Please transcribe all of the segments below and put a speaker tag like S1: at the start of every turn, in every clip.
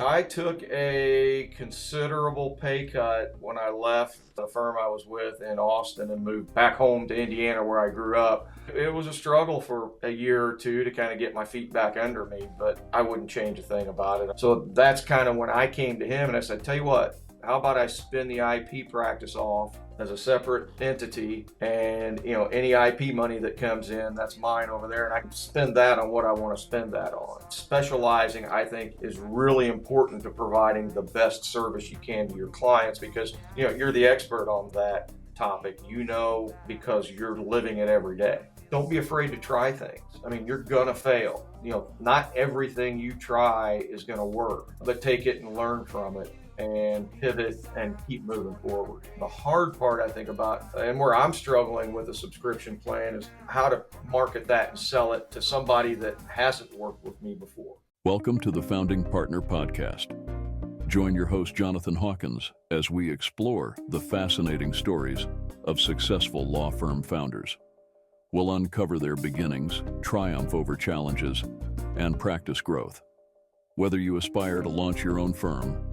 S1: I took a considerable pay cut when I left the firm I was with in Austin and moved back home to Indiana where I grew up. It was a struggle for a year or two to kind of get my feet back under me, but I wouldn't change a thing about it. So that's kind of when I came to him and I said, tell you what, how about I spin the IP practice off as a separate entity, and any IP money that comes in, that's mine over there, and I can spend that on what I want to spend that on. Specializing, I think, is really important to providing the best service you can to your clients, because you're the expert on that topic, because you're living it every day. Don't be afraid to try things. I mean, you're gonna fail. Not everything you try is gonna work, but take it and learn from it and pivot and keep moving forward. The hard part, I think, about, and where I'm struggling with a subscription plan, is how to market that and sell it to somebody that hasn't worked with me before.
S2: Welcome to the Founding Partner Podcast. Join your host, Jonathan Hawkins, as we explore the fascinating stories of successful law firm founders. We'll uncover their beginnings, triumph over challenges, and practice growth. Whether you aspire to launch your own firm,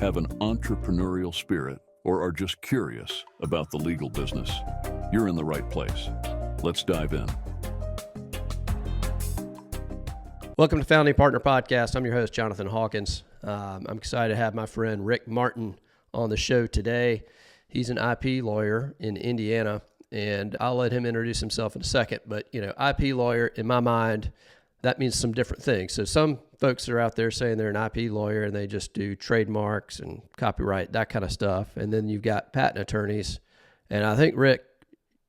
S2: have an entrepreneurial spirit, or are just curious about the legal business, you're in the right place. Let's dive in.
S3: Welcome to Founding Partner Podcast. I'm your host, Jonathan Hawkins. I'm excited to have my friend Rick Martin on the show today. He's an IP lawyer in Indiana, and I'll let him introduce himself in a second. But, IP lawyer, in my mind, that means some different things. So some folks are out there saying they're an IP lawyer and they just do trademarks and copyright, that kind of stuff. And then you've got patent attorneys. And I think, Rick,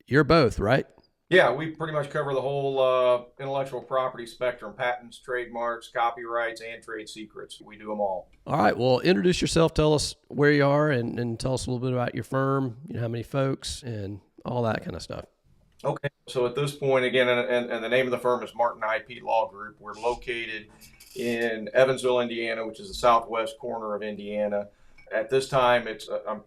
S3: you're both, right?
S1: Yeah, we pretty much cover the whole intellectual property spectrum: patents, trademarks, copyrights, and trade secrets. We do them all.
S3: All right. Well, introduce yourself. Tell us where you are and tell us a little bit about your firm, how many folks and all that kind of stuff.
S1: Okay. So at this point, again, and the name of the firm is Martin IP Law Group. We're located in Evansville, Indiana, which is the southwest corner of Indiana. At this time, I'm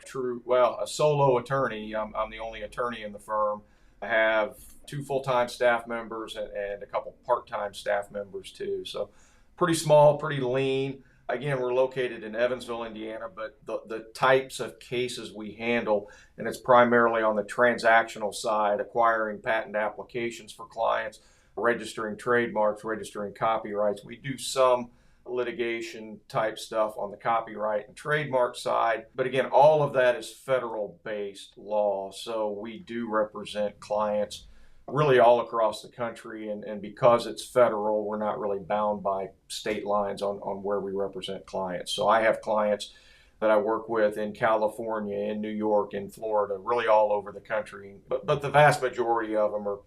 S1: a solo attorney. I'm the only attorney in the firm. I have 2 full-time staff members and a couple part-time staff members too. So pretty small, pretty lean. Again, we're located in Evansville, Indiana, but the types of cases we handle, and it's primarily on the transactional side, acquiring patent applications for clients, registering trademarks, registering copyrights. We do some litigation type stuff on the copyright and trademark side. But again, all of that is federal based law. So we do represent clients really all across the country. And because it's federal, we're not really bound by state lines on where we represent clients. So I have clients that I work with in California, in New York, in Florida, really all over the country. But the vast majority of them are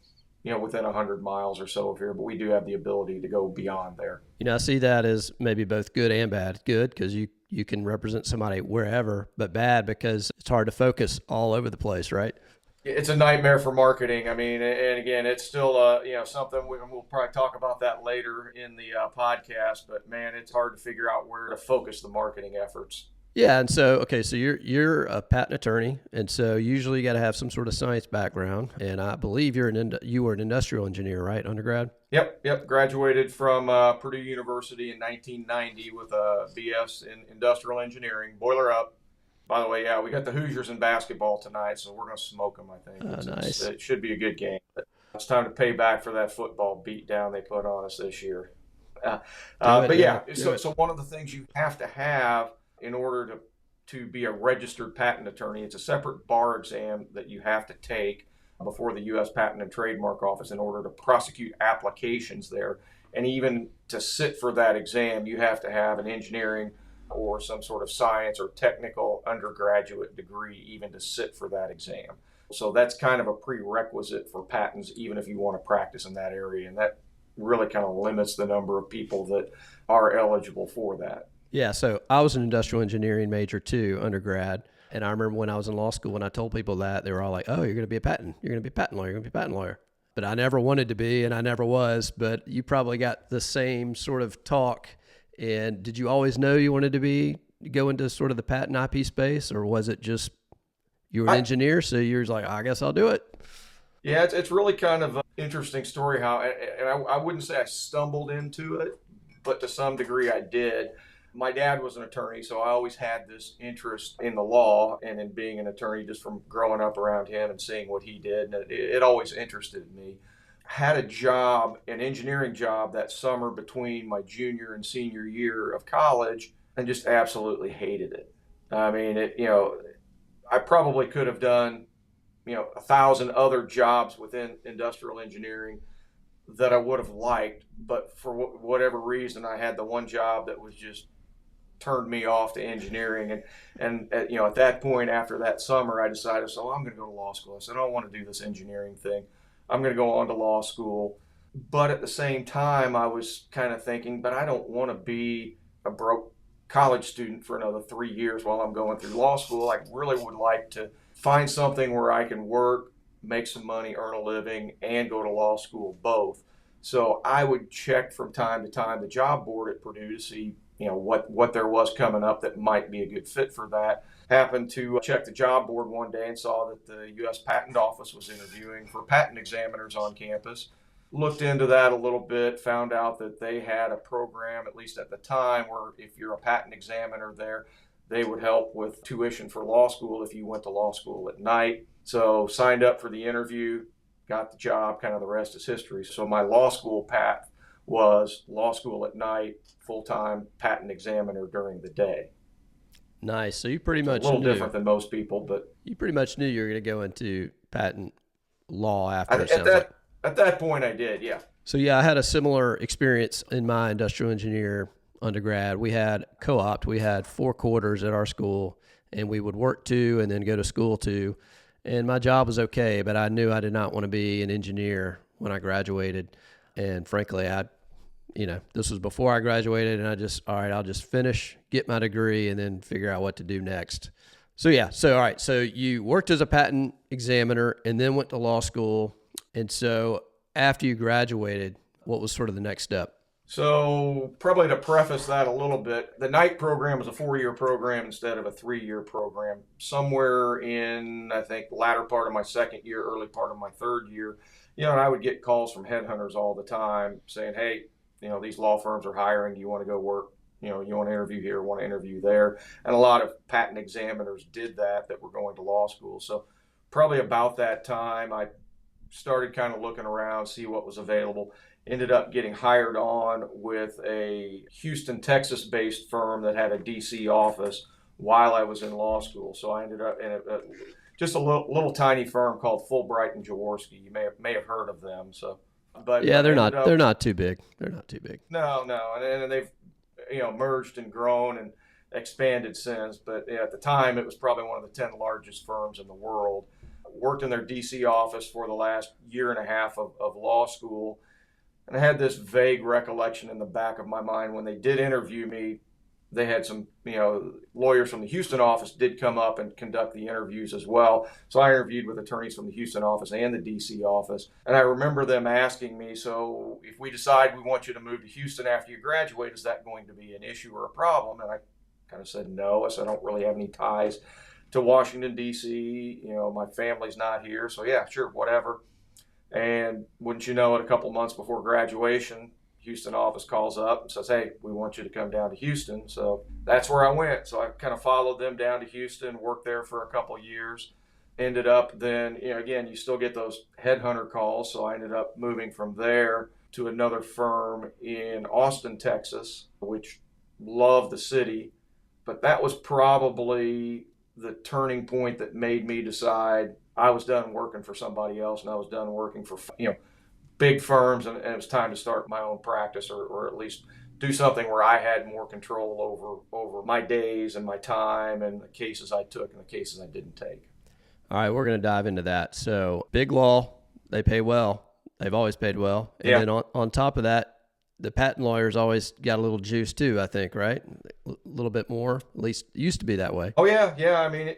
S1: within 100 miles or so of here, but we do have the ability to go beyond there.
S3: I see that as maybe both good and bad. Good because you can represent somebody wherever, but bad because it's hard to focus all over the place, right?
S1: It's a nightmare for marketing. I mean, and again, it's still something we'll probably talk about that later in the podcast. But man, it's hard to figure out where to focus the marketing efforts.
S3: Yeah, and so you're a patent attorney, and so usually you got to have some sort of science background. And I believe you were an industrial engineer, right, undergrad?
S1: Yep. Graduated from Purdue University in 1990 with a BS in industrial engineering. Boiler up. By the way, yeah, we got the Hoosiers in basketball tonight, so we're going to smoke them, I think.
S3: Nice.
S1: It should be a good game. But it's time to pay back for that football beatdown they put on us this year. So one of the things you have to have in order to be a registered patent attorney, it's a separate bar exam that you have to take before the U.S. Patent and Trademark Office in order to prosecute applications there. And even to sit for that exam, you have to have an engineering or some sort of science or technical undergraduate degree even to sit for that exam. So that's kind of a prerequisite for patents, even if you want to practice in that area. And that really kind of limits the number of people that are eligible for that.
S3: Yeah, so I was an industrial engineering major too, undergrad. And I remember when I was in law school, when I told people that, they were all like, oh, you're going to be a patent. You're going to be a patent lawyer. You're going to be a patent lawyer. But I never wanted to be, and I never was. But you probably got the same sort of talk. And did you always know you wanted to go into sort of the patent IP space? Or was it just you were an engineer, so you were like, I guess I'll do it?
S1: Yeah, it's really kind of an interesting story how, and I wouldn't say I stumbled into it, but to some degree I did. My dad was an attorney, so I always had this interest in the law and in being an attorney just from growing up around him and seeing what he did. And it always interested me. Had a job, an engineering job that summer between my junior and senior year of college, and just absolutely hated it. I mean, I probably could have done, 1,000 other jobs within industrial engineering that I would have liked, but for whatever reason, I had the one job that was just turned me off to engineering. And at that point, after that summer, I decided, so I'm going to go to law school. I said, I don't want to do this engineering thing. I'm going to go on to law school. But at the same time, I was kind of thinking, but I don't want to be a broke college student for another 3 years while I'm going through law school. I really would like to find something where I can work, make some money, earn a living, and go to law school both. So I would check from time to time the job board at Purdue to see what there was coming up that might be a good fit for that. Happened to check the job board one day and saw that the U.S. Patent Office was interviewing for patent examiners on campus. Looked into that a little bit, found out that they had a program, at least at the time, where if you're a patent examiner there, they would help with tuition for law school if you went to law school at night. So signed up for the interview, got the job, kind of the rest is history. So my law school path was law school at night, full-time patent examiner during the day.
S3: Nice. So you pretty much
S1: a little different than most people, but
S3: you pretty much knew you were going to go into patent law after.
S1: At that point, I did, yeah.
S3: So yeah, I had a similar experience in my industrial engineer undergrad. We had co-opt. We had 4 quarters at our school, and we would work 2 and then go to school 2. And my job was okay, but I knew I did not want to be an engineer when I graduated. And frankly, this was before I graduated, and I'll just finish, get my degree, and then figure out what to do next. So all right. So you worked as a patent examiner and then went to law school. And so after you graduated, what was sort of the next step?
S1: So probably to preface that a little bit, the night program was a 4-year program instead of a 3-year program. Somewhere in, I think, the latter part of my second year, early part of my third year, and I would get calls from headhunters all the time saying, hey, these law firms are hiring. Do you want to go work? You want to interview here, want to interview there. And a lot of patent examiners did that were going to law school. So probably about that time, I started kind of looking around, see what was available. Ended up getting hired on with a Houston, Texas-based firm that had a D.C. office while I was in law school. So I ended up in just a little tiny firm called Fulbright and Jaworski. You may have heard of them. So, but
S3: yeah, they're not too big. They're not too big.
S1: No, and they've merged and grown and expanded since. But at the time, it was probably one of the 10 largest firms in the world. Worked in their D.C. office for the last year and a half of law school. And I had this vague recollection in the back of my mind when they did interview me. They had some, lawyers from the Houston office did come up and conduct the interviews as well. So I interviewed with attorneys from the Houston office and the DC office. And I remember them asking me, so if we decide we want you to move to Houston after you graduate, is that going to be an issue or a problem? And I kind of said no. I said, I don't really have any ties to Washington, D.C. My family's not here. So yeah, sure, whatever. And wouldn't you know it, a couple months before graduation, Houston office calls up and says, hey, we want you to come down to Houston. So that's where I went. So I kind of followed them down to Houston, worked there for a couple of years. Ended up then, again, you still get those headhunter calls. So I ended up moving from there to another firm in Austin, Texas, which loved the city. But that was probably the turning point that made me decide I was done working for somebody else, and I was done working for big firms, and it was time to start my own practice, or at least do something where I had more control over my days and my time and the cases I took and the cases I didn't take.
S3: All right, we're going to dive into that. So big law, they pay well. They've always paid well. And then on top of that, the patent lawyers always got a little juice too, I think, right? A little bit more, at least it used to be that way.
S1: Oh, yeah. I mean,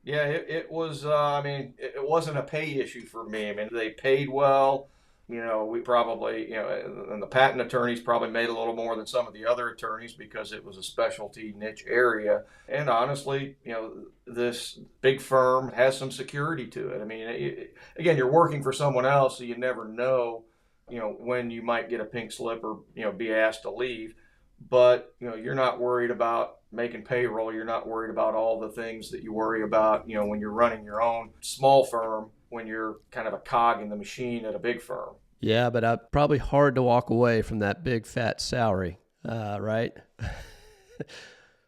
S1: it was, it wasn't a pay issue for me. I mean, they paid well. We probably, and the patent attorneys probably made a little more than some of the other attorneys because it was a specialty niche area. And honestly, this big firm has some security to it. I mean, again, you're working for someone else, so you never know, when you might get a pink slip or, be asked to leave. but you're not worried about making payroll. You're not worried about all the things that you worry about, when you're running your own small firm, when you're kind of a cog in the machine at a big firm.
S3: Yeah, but probably hard to walk away from that big fat salary, right?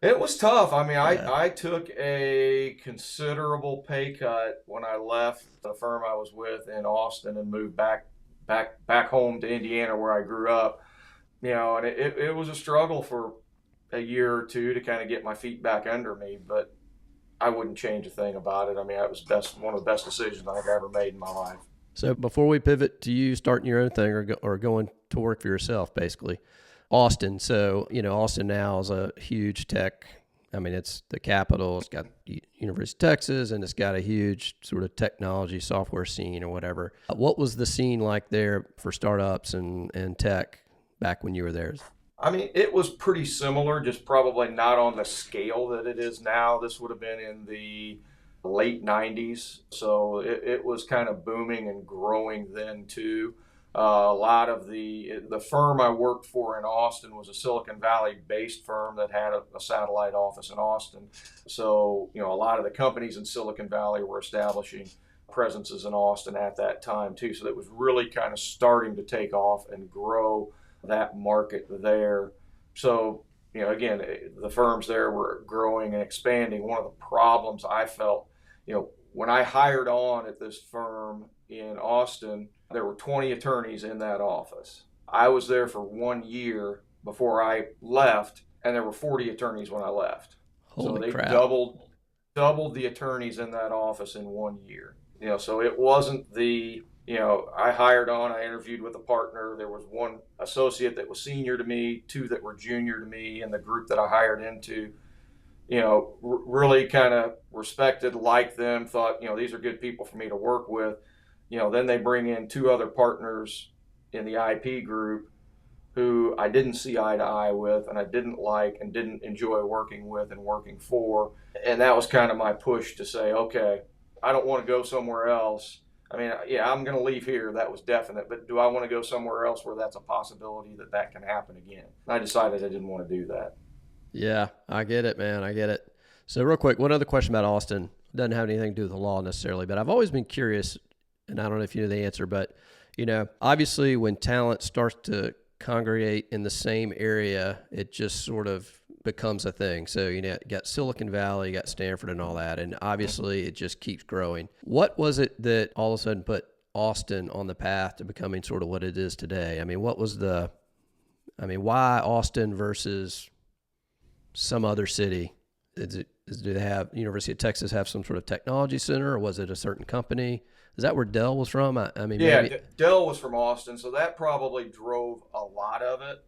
S1: It was tough. I mean,
S3: Yeah.
S1: I took a considerable pay cut when I left the firm I was with in Austin and moved back home to Indiana where I grew up. And it was a struggle for a year or two to kind of get my feet back under me, but I wouldn't change a thing about it. I mean, it was one of the best decisions I've ever made in my life.
S3: So before we pivot to you starting your own thing or going to work for yourself, basically, Austin. So, Austin now is a huge tech. I mean, it's the capital. It's got University of Texas, and it's got a huge sort of technology software scene or whatever. What was the scene like there for startups and tech back when you were there?
S1: I mean, it was pretty similar, just probably not on the scale that it is now. This would have been in the late 90s. So it was kind of booming and growing then too. A lot of the firm I worked for in Austin was a Silicon Valley based firm that had a satellite office in Austin. So, a lot of the companies in Silicon Valley were establishing presences in Austin at that time too. So that was really kind of starting to take off and grow that market there. So, again, the firms there were growing and expanding. One of the problems I felt, when I hired on at this firm in Austin, there were 20 attorneys in that office. I was there for 1 year before I left, and there were 40 attorneys when I left. So
S3: Holy
S1: they
S3: crap.
S1: doubled the attorneys in that office in 1 year. So it wasn't I hired on, I interviewed with a partner. There was one associate that was senior to me, two that were junior to me, and the group that I hired into, really kind of respected, liked them, thought, these are good people for me to work with. Then they bring in two other partners in the IP group who I didn't see eye to eye with, and I didn't like and didn't enjoy working with and working for. And that was kind of my push to say, okay, I don't want to go somewhere else. I mean, yeah, I'm going to leave here. That was definite. But do I want to go somewhere else where that's a possibility that can happen again? And I decided I didn't want to do that.
S3: Yeah, I get it, man. I get it. So real quick, one other question about Austin. Doesn't have anything to do with the law necessarily, but I've always been curious, and I don't know if you know the answer, but, obviously when talent starts to congregate in the same area, it just sort of becomes a thing. So, you got Silicon Valley, you got Stanford and all that, and obviously it just keeps growing. What was it that all of a sudden put Austin on the path to becoming sort of what it is today? I mean, why Austin versus some other city? Do they have University of Texas have some sort of technology center, or was it a certain company? Is that where Dell was from? I mean,
S1: Yeah,
S3: maybe.
S1: Dell was from Austin, so that probably drove a lot of it.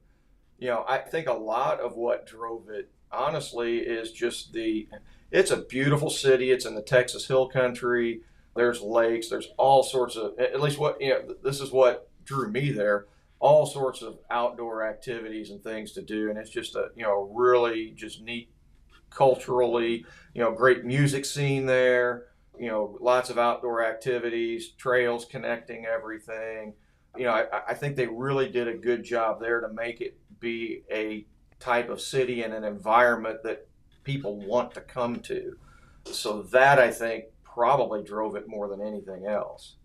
S1: I think a lot of what drove it, honestly, is just it's a beautiful city. It's in the Texas Hill Country. There's lakes. There's all sorts of, at least this is what drew me there, all sorts of outdoor activities and things to do. And it's just really just neat culturally, great music scene there, lots of outdoor activities, trails connecting everything. I think they really did a good job there to make it be a type of city and an environment that people want to come to. So that, I think, probably drove it more than anything else.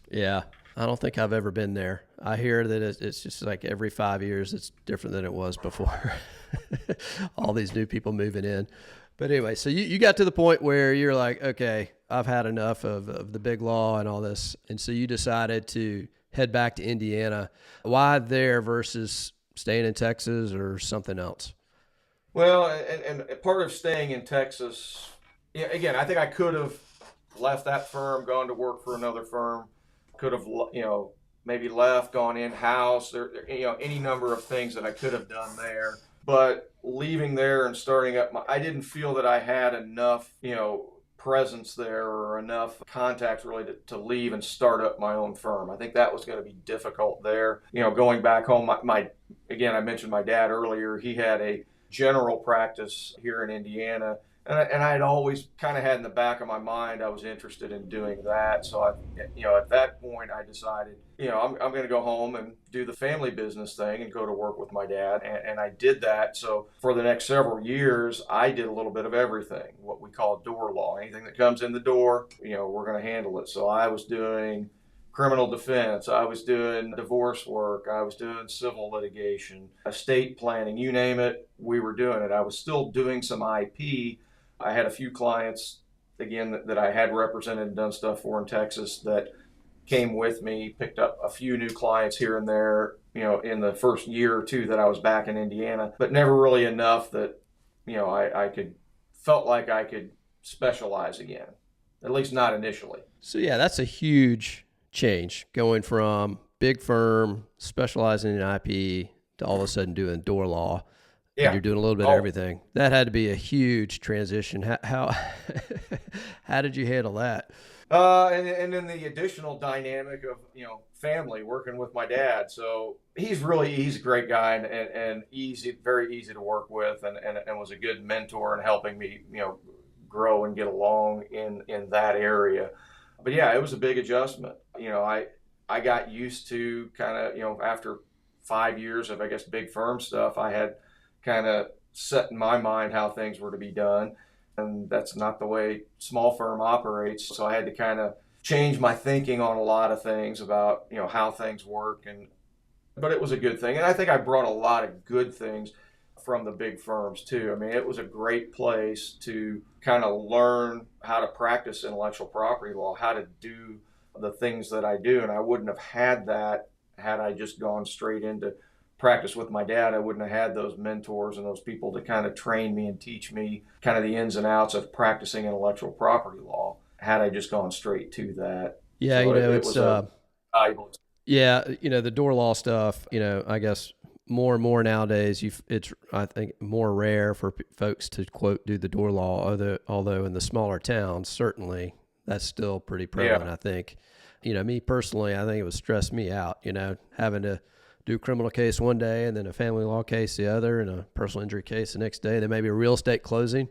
S3: Yeah, I don't think I've ever been there. I hear that it's just like every 5 years it's different than it was before. All these new people moving in. But anyway, so you got to the point where you're like, okay, I've had enough of the big law and all this. And so you decided to head back to Indiana. Why there versus staying in Texas or something else?
S1: Well, and part of staying in Texas, again, I think I could have left that firm, gone to work for another firm, could have, maybe left, gone in-house, or, any number of things that I could have done there. But leaving there and starting up, I didn't feel that I had enough, presence there or enough contacts really to leave and start up my own firm. I think that was going to be difficult there. Going back home, again, I mentioned my dad earlier. He had general practice here in Indiana. And I'd always kind of had in the back of my mind I was interested in doing that. So at that point I decided, I'm going to go home and do the family business thing and go to work with my dad. And I did that. So for the next several years, I did a little bit of everything, what we call door law. Anything that comes in the door, we're going to handle it. So I was doing criminal defense, I was doing divorce work, I was doing civil litigation, estate planning, you name it, we were doing it. I was still doing some IP. I had a few clients, again, that I had represented and done stuff for in Texas that came with me, picked up a few new clients here and there, in the first year or two that I was back in Indiana, but never really enough that, felt like I could specialize again, at least not initially.
S3: So yeah, that's a huge change, going from big firm specializing in IP to all of a sudden doing door law.
S1: Yeah.
S3: And you're doing a little bit of everything. That had to be a huge transition. How how did you handle that?
S1: And then the additional dynamic of, family, working with my dad. So he's a great guy and very easy to work with, and was a good mentor in helping me, grow and get along in that area. But yeah, it was a big adjustment. I got used to kind of, after 5 years of, I guess, big firm stuff, I had kind of set in my mind how things were to be done. And that's not the way small firm operates. So I had to kind of change my thinking on a lot of things about, how things work. But it was a good thing. And I think I brought a lot of good things from the big firms too. I mean, it was a great place to kind of learn how to practice intellectual property law, how to do the things that I do. And I wouldn't have had that had I just gone straight into practice with my dad. I wouldn't have had those mentors and those people to kind of train me and teach me kind of the ins and outs of practicing intellectual property law had I just gone straight to that.
S3: Yeah,
S1: So
S3: it's
S1: was a valuable.
S3: yeah, the door law stuff, I guess more and more nowadays, it's, I think, more rare for folks to, quote, do the door law, although in the smaller towns, certainly that's still pretty prevalent,
S1: Yeah.
S3: I think. Me personally, I think it would stress me out, having to do a criminal case one day and then a family law case the other and a personal injury case the next day, then maybe a real estate closing.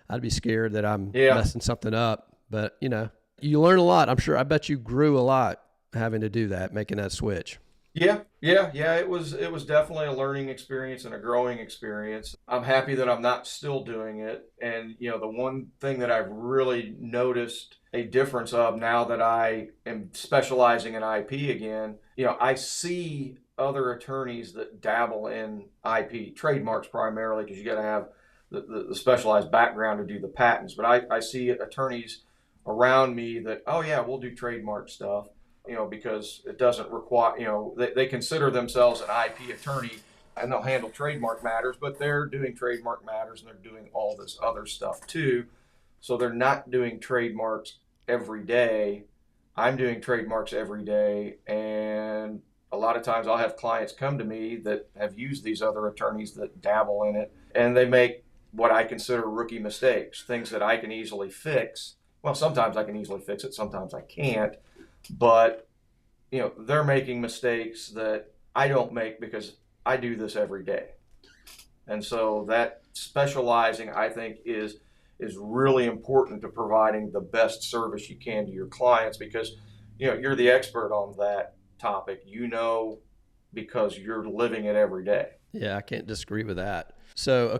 S3: I'd be scared that I'm messing something up. But, you learn a lot. I bet you grew a lot having to do that, making that switch.
S1: Yeah. It was definitely a learning experience and a growing experience. I'm happy that I'm not still doing it. And, the one thing that I've really noticed a difference of now that I am specializing in IP again, I see other attorneys that dabble in IP, trademarks primarily, because you got to have the specialized background to do the patents. But I see attorneys around me that, oh yeah, we'll do trademark stuff. Because it doesn't require, they consider themselves an IP attorney and they'll handle trademark matters, but they're doing trademark matters and they're doing all this other stuff too. So they're not doing trademarks every day. I'm doing trademarks every day. And a lot of times I'll have clients come to me that have used these other attorneys that dabble in it, and they make what I consider rookie mistakes, things that I can easily fix. Well, sometimes I can easily fix it, sometimes I can't. But, they're making mistakes that I don't make because I do this every day. And so that specializing, I think, is really important to providing the best service you can to your clients because, you're the expert on that topic, because you're living it every day.
S3: Yeah, I can't disagree with that. So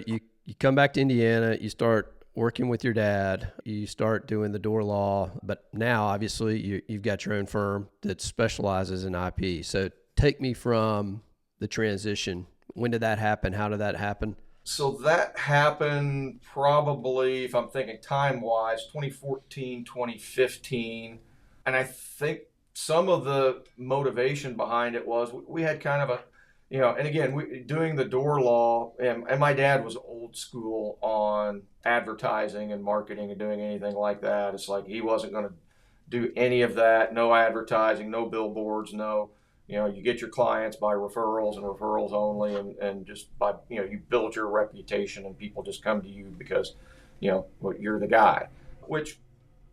S3: you come back to Indiana, you start working with your dad, you start doing the door law, but now obviously you've got your own firm that specializes in IP. So take me from the transition. When did that happen? How did that happen?
S1: So that happened probably, if I'm thinking time-wise, 2014, 2015. And I think some of the motivation behind it was we had kind of a, and again, doing the door law, and my dad was old school on advertising and marketing and doing anything like that. It's like he wasn't going to do any of that. No advertising, no billboards, no, you get your clients by referrals and referrals only, and just by, you build your reputation and people just come to you because, you're the guy, which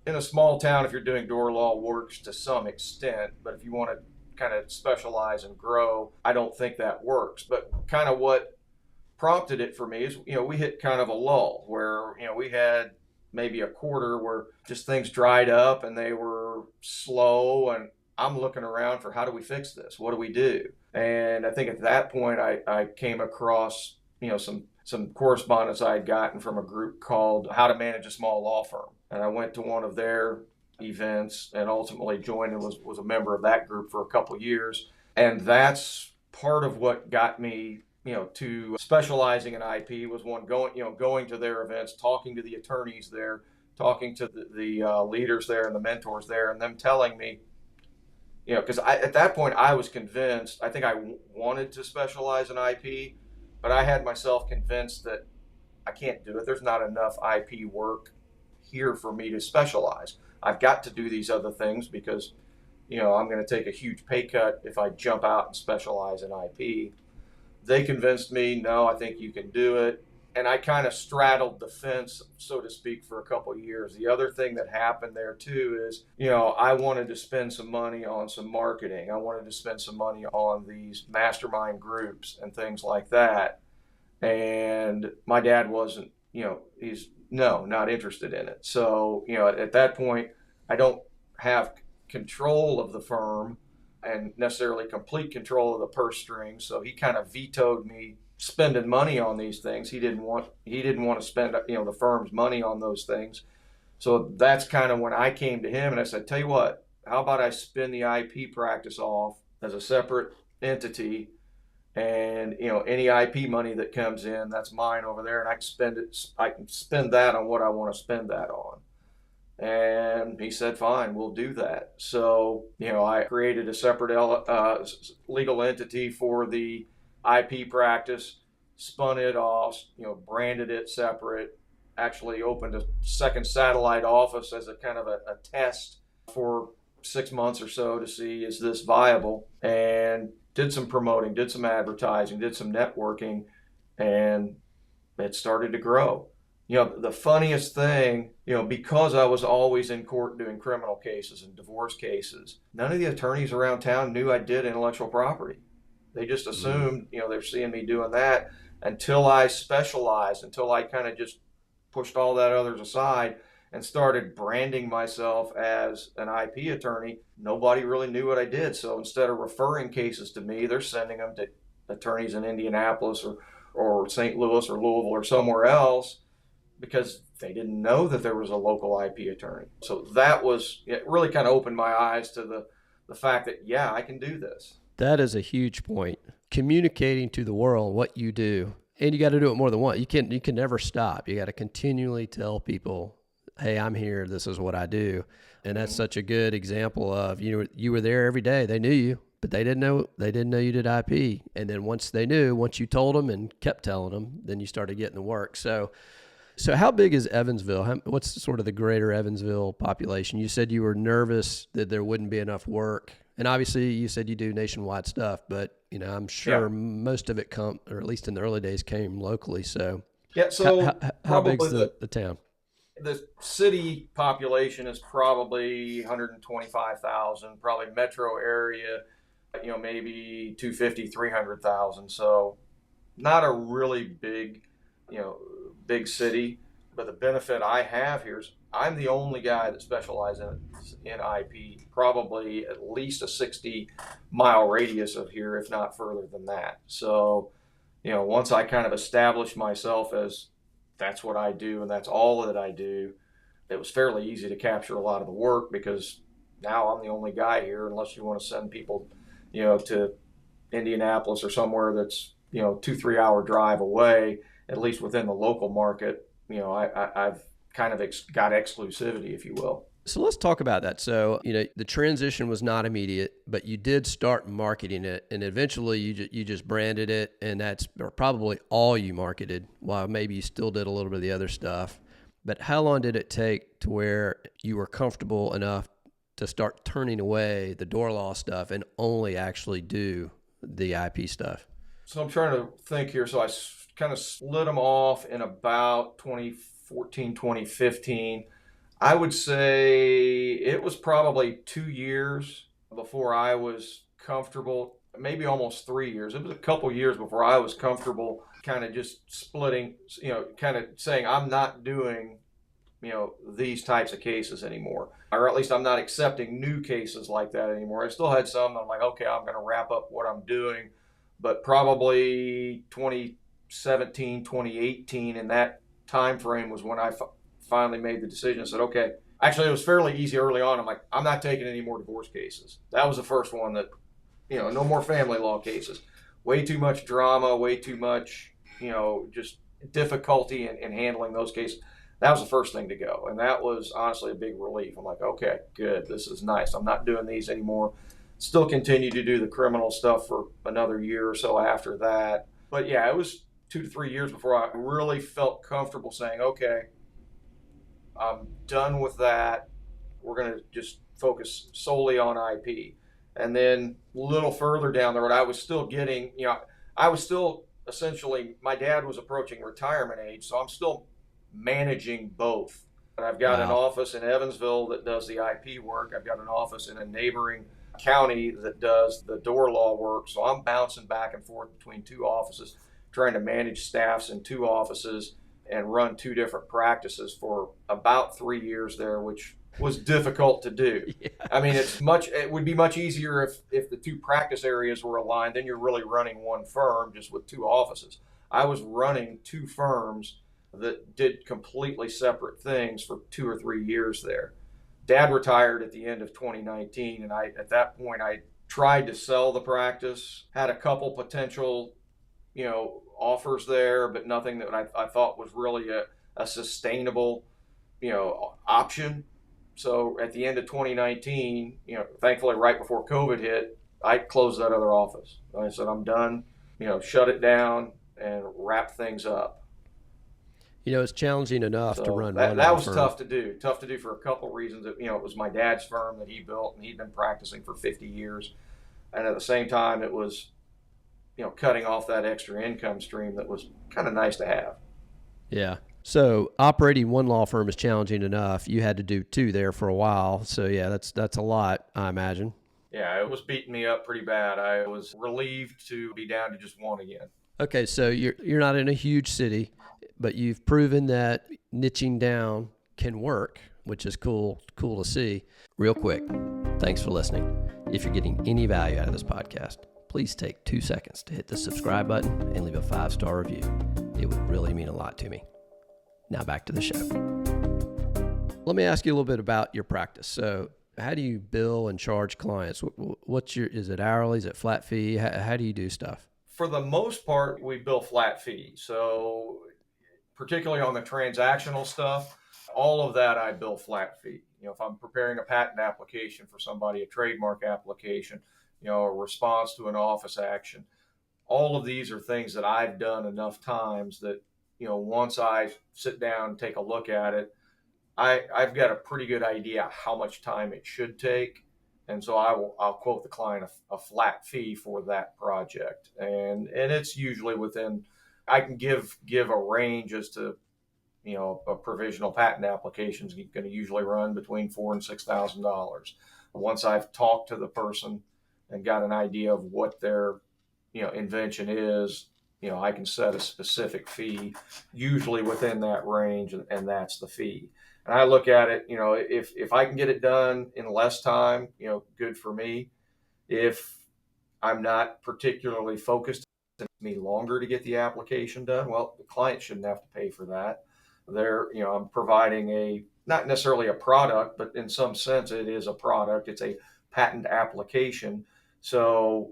S1: in a small town, if you're doing door law, works to some extent. But if you want to kind of specialize and grow, I don't think that works. But kind of what prompted it for me is, we hit kind of a lull where, we had maybe a quarter where just things dried up and they were slow. And I'm looking around for how do we fix this? What do we do? And I think at that point I came across, some correspondence I had gotten from a group called How to Manage a Small Law Firm. And I went to one of their events and ultimately joined and was a member of that group for a couple of years. And that's part of what got me, to specializing in IP was one going to their events, talking to the attorneys there, talking to the leaders there and the mentors there, and them telling me, because at that point I was convinced, I think I wanted to specialize in IP, but I had myself convinced that I can't do it. There's not enough IP work here for me to specialize. I've got to do these other things because, I'm going to take a huge pay cut if I jump out and specialize in IP. They convinced me, no, I think you can do it. And I kind of straddled the fence, so to speak, for a couple of years. The other thing that happened there too is, I wanted to spend some money on some marketing. I wanted to spend some money on these mastermind groups and things like that. And my dad wasn't, he's not interested in it. So, at that point, I don't have control of the firm and necessarily complete control of the purse strings. So he kind of vetoed me spending money on these things. He didn't want to spend, the firm's money on those things. So that's kind of when I came to him and I said, tell you what, how about I spin the IP practice off as a separate entity, and any IP money that comes in, that's mine over there, and I can spend that on what I want to spend that on. And he said, fine, we'll do that. So, I created a separate legal entity for the IP practice, spun it off, branded it separate, actually opened a second satellite office as a kind of a test for 6 months or so to see, is this viable? And did some promoting, did some advertising, did some networking, and it started to grow. The funniest thing, because I was always in court doing criminal cases and divorce cases, none of the attorneys around town knew I did intellectual property. They just assumed, they're seeing me doing that until I specialized, until I kind of just pushed all that others aside and started branding myself as an IP attorney. Nobody really knew what I did. So instead of referring cases to me, they're sending them to attorneys in Indianapolis or St. Louis or Louisville or somewhere else, because they didn't know that there was a local IP attorney. So it really kind of opened my eyes to the fact that, yeah, I can do this.
S3: That is a huge point. Communicating to the world what you do, and you got to do it more than once. You can never stop. You got to continually tell people, hey, I'm here. This is what I do. And that's such a good example of, you were there every day. They knew you, but they didn't know you did IP. And then once you told them and kept telling them, then you started getting the work. So how big is Evansville? What's sort of the greater Evansville population? You said you were nervous that there wouldn't be enough work. And obviously you said you do nationwide stuff, but I'm sure most of it or at least in the early days, came locally. So
S1: yeah. So
S3: how big's the town?
S1: The city population is probably 125,000, probably metro area, maybe 250, 300,000. So not a really big city, but the benefit I have here is I'm the only guy that specializes in IP, probably at least a 60-mile radius of here, if not further than that. So, once I kind of established myself as that's what I do and that's all that I do, it was fairly easy to capture a lot of the work, because now I'm the only guy here, unless you want to send people, to Indianapolis or somewhere that's, 2-3 hour drive away, at least within the local market. I've kind of got exclusivity, if you will.
S3: So let's talk about that. So, the transition was not immediate, but you did start marketing it, and eventually you just branded it, and that's probably all you marketed, while maybe you still did a little bit of the other stuff. But how long did it take to where you were comfortable enough to start turning away the door law stuff and only actually do the IP stuff?
S1: So I'm trying to think here. So I kind of split them off in about 2014, 2015. I would say it was probably 2 years before I was comfortable, maybe almost 3 years. It was a couple years before I was comfortable kind of just splitting, kind of saying, I'm not doing, these types of cases anymore, or at least I'm not accepting new cases like that anymore. I still had some that I'm like, okay, I'm going to wrap up what I'm doing, but probably 2017, 2018, in that time frame was when I finally made the decision. I said, okay, actually it was fairly easy early on. I'm like, I'm not taking any more divorce cases. That was the first one that, no more family law cases. Way too much drama, way too much, just difficulty in handling those cases. That was the first thing to go. And that was honestly a big relief. I'm like, okay, good. This is nice. I'm not doing these anymore. Still continue to do the criminal stuff for another year or so after that. But yeah, it was 2 to 3 years before I really felt comfortable saying, okay, I'm done with that. We're going to just focus solely on IP. And then a little further down the road, I was still getting, I was still essentially, my dad was approaching retirement age, so I'm still managing both. And I've got an office in Evansville that does the IP work. I've got an office in a neighboring county that does the door law work. So I'm bouncing back and forth between 2 offices, trying to manage staffs in 2 offices and run 2 different practices for about 3 years there, which was difficult to do.
S3: Yeah.
S1: I mean, it would be much easier if the 2 practice areas were aligned. Then you're really running one firm just with 2 offices. I was running 2 firms that did completely separate things for 2 or 3 years there. Dad retired at the end of 2019, and at that point I tried to sell the practice, had a couple potential, offers there, but nothing that I thought was really a sustainable, option. So at the end of 2019, thankfully right before COVID hit, I closed that other office. I said, I'm done, shut it down and wrap things up.
S3: It's challenging enough to run
S1: that
S3: one
S1: was
S3: firm.
S1: tough to do for a couple reasons. It was my dad's firm that he built, and he'd been practicing for 50 years. And at the same time, it was, cutting off that extra income stream that was kind of nice to have.
S3: Yeah. So operating one law firm is challenging enough. You had to do 2 there for a while. So yeah, that's a lot, I imagine.
S1: Yeah, it was beating me up pretty bad. I was relieved to be down to just 1 again.
S3: Okay, so you're not in a huge city, but you've proven that niching down can work, which is cool to see. Real quick, thanks for listening. If you're getting any value out of this podcast, please take 2 seconds to hit the subscribe button and leave a 5-star review. It would really mean a lot to me. Now back to the show. Let me ask you a little bit about your practice. So how do you bill and charge clients? Is it hourly? Is it flat fee? How do you do stuff?
S1: For the most part, we bill flat fee. So particularly on the transactional stuff, all of that I bill flat fee. If I'm preparing a patent application for somebody, a trademark application, a response to an office action, all of these are things that I've done enough times that, once I sit down and take a look at it, I've got a pretty good idea how much time it should take. And so I'll quote the client a flat fee for that project. And it's usually within, I can give a range as to, a provisional patent application is going to usually run between $4,000 and $6,000. Once I've talked to the person and got an idea of what their, invention is, I can set a specific fee, usually within that range, and that's the fee. And I look at it, if I can get it done in less time, good for me. If I'm not particularly focused, it takes me longer to get the application done, well, the client shouldn't have to pay for that. I'm providing not necessarily a product, but in some sense it is a product. It's a patent application. So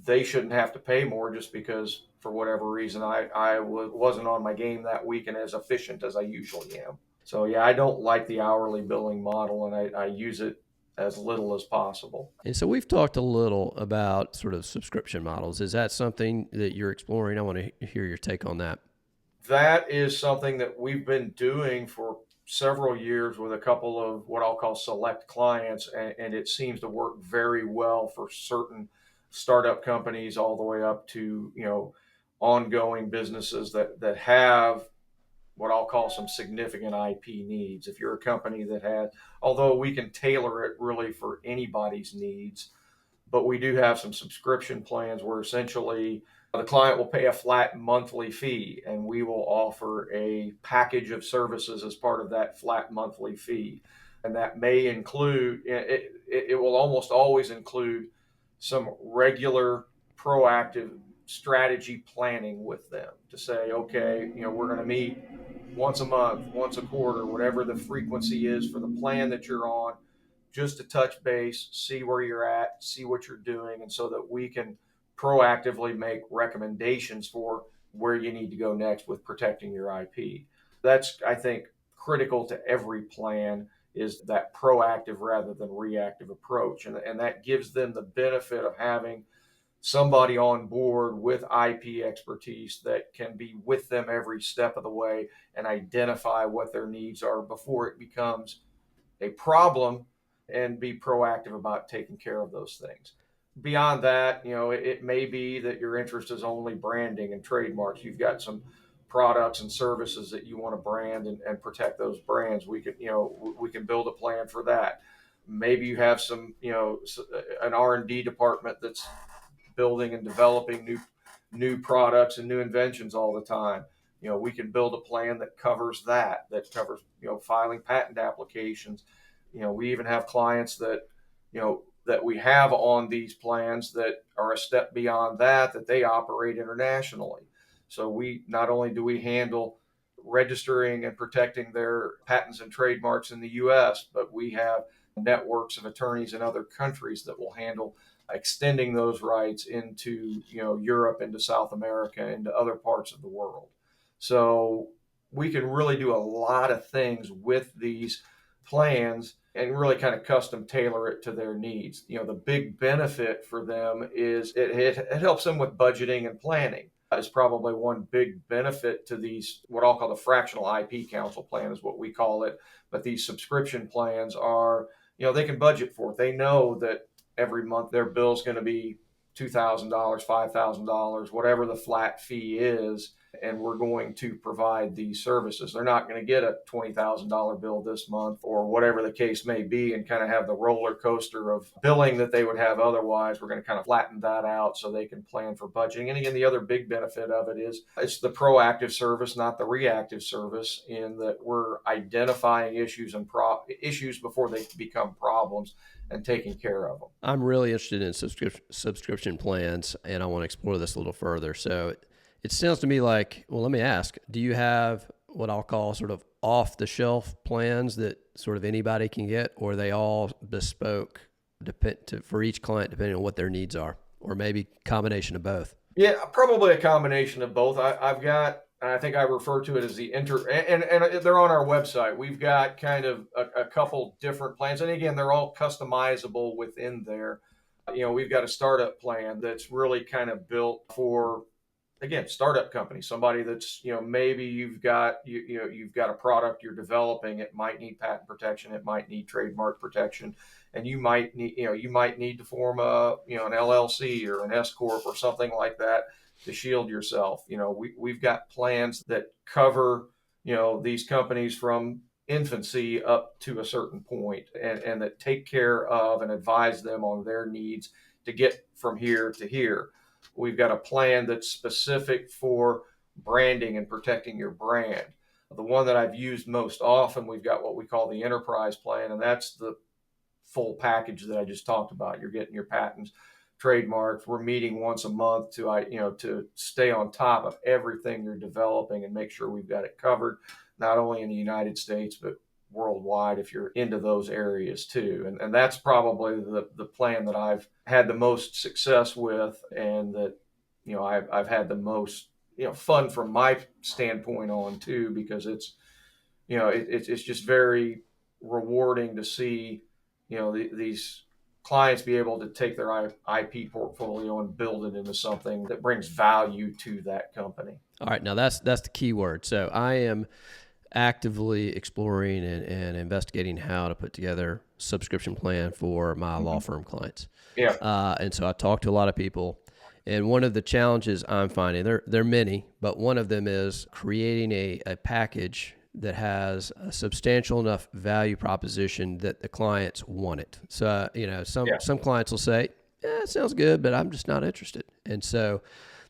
S1: they shouldn't have to pay more just because for whatever reason I wasn't on my game that week and as efficient as I usually am. So yeah, I don't like the hourly billing model, and I use it as little as possible.
S3: And so we've talked a little about sort of subscription models. Is that something that you're exploring? I want to hear your take on that.
S1: That is something that we've been doing for several years with a couple of what I'll call select clients, and it seems to work very well for certain startup companies all the way up to, ongoing businesses that have what I'll call some significant IP needs. If you're a company that has, although we can tailor it really for anybody's needs, but we do have some subscription plans where essentially The client will pay a flat monthly fee, and we will offer a package of services as part of that flat monthly fee. And that may include, it will almost always include some regular proactive strategy planning with them to say, okay, we're going to meet once a month, once a quarter, whatever the frequency is for the plan that you're on, just to touch base, see where you're at, see what you're doing, and so that we can proactively make recommendations for where you need to go next with protecting your IP. That's, I think, critical to every plan, is that proactive rather than reactive approach. And that gives them the benefit of having somebody on board with IP expertise that can be with them every step of the way and identify what their needs are before it becomes a problem, and be proactive about taking care of those things. Beyond that, it may be that your interest is only branding and trademarks. You've got some products and services that you want to brand and protect those brands. We can build a plan for that. Maybe you have some, an R&D department that's building and developing new products and new inventions all the time. We can build a plan that covers filing patent applications. We even have clients that we have on these plans that are a step beyond that they operate internationally. So we not only do we handle registering and protecting their patents and trademarks in the US, but we have networks of attorneys in other countries that will handle extending those rights into Europe, into South America, into other parts of the world. So we can really do a lot of things with these plans and really kind of custom tailor it to their needs. The big benefit for them is it helps them with budgeting and planning. Is probably one big benefit to these, what I'll call the fractional IP council plan is what we call it. But these subscription plans are, they can budget for it. They know that every month their bill is going to be $2,000, $5,000, whatever the flat fee is, and we're going to provide these services. They're not going to get a $20,000 bill this month or whatever the case may be and kind of have the roller coaster of billing that they would have otherwise. We're going to kind of flatten that out so they can plan for budgeting. And again, the other big benefit of it is it's the proactive service, not the reactive service, in that we're identifying issues and issues before they become problems and taking care of them.
S3: I'm really interested in subscription plans, and I want to explore this a little further. So it sounds to me like, well, let me ask, do you have what I'll call sort of off-the-shelf plans that sort of anybody can get, or are they all bespoke for each client depending on what their needs are, or maybe combination of both?
S1: Yeah, probably a combination of both. I've got, and I think I refer to it as and they're on our website. We've got kind of a couple different plans. And again, they're all customizable within there. We've got a startup plan that's really kind of built for, again, startup company, somebody that's, maybe you've got a product you're developing. It might need patent protection. It might need trademark protection. And you might need to form an LLC or an S Corp or something like that to shield yourself. We've got plans that cover, these companies from infancy up to a certain point, and that take care of and advise them on their needs to get from here to here. We've got a plan that's specific for branding and protecting your brand. The one that I've used most often, we've got what we call the enterprise plan, and that's the full package that I just talked about. You're getting your patents, trademarks. We're meeting once a month to stay on top of everything you're developing and make sure we've got it covered, not only in the United States, but worldwide if you're into those areas too. And that's probably the plan that I've had the most success with, and that, I've had the most, fun from my standpoint on too, because it's just very rewarding to see, these clients be able to take their IP portfolio and build it into something that brings value to that company.
S3: All right. Now that's the key word. So I am actively exploring and investigating how to put together a subscription plan for my law firm clients.
S1: Yeah.
S3: And so I talk to a lot of people, and one of the challenges I'm finding, there are many, but one of them is creating a package that has a substantial enough value proposition that the clients want it. So, some clients will say, it sounds good, but I'm just not interested. And so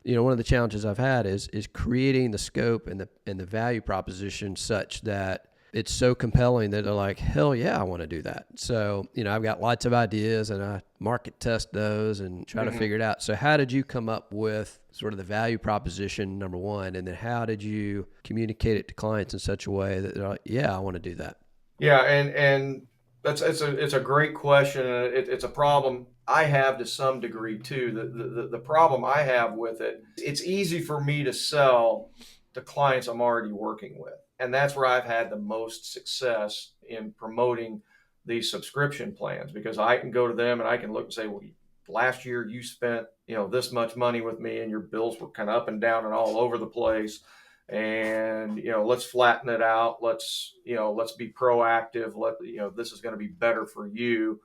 S3: One of the challenges I've had is creating the scope and the value proposition such that it's so compelling that they're like, hell yeah, I want to do that. So, I've got lots of ideas and I market test those and try to figure it out. So how did you come up with sort of the value proposition, number one, and then how did you communicate it to clients in such a way that they're like, yeah, I want to do that?
S1: Yeah, and it's a great question, and it's a problem I have to some degree too. The problem I have with it, it's easy for me to sell to clients I'm already working with, and that's where I've had the most success in promoting these subscription plans because I can go to them and I can look and say, well, last year you spent this much money with me, and your bills were kind of up and down and all over the place, and let's flatten it out, let's be proactive, this is going to be better for you.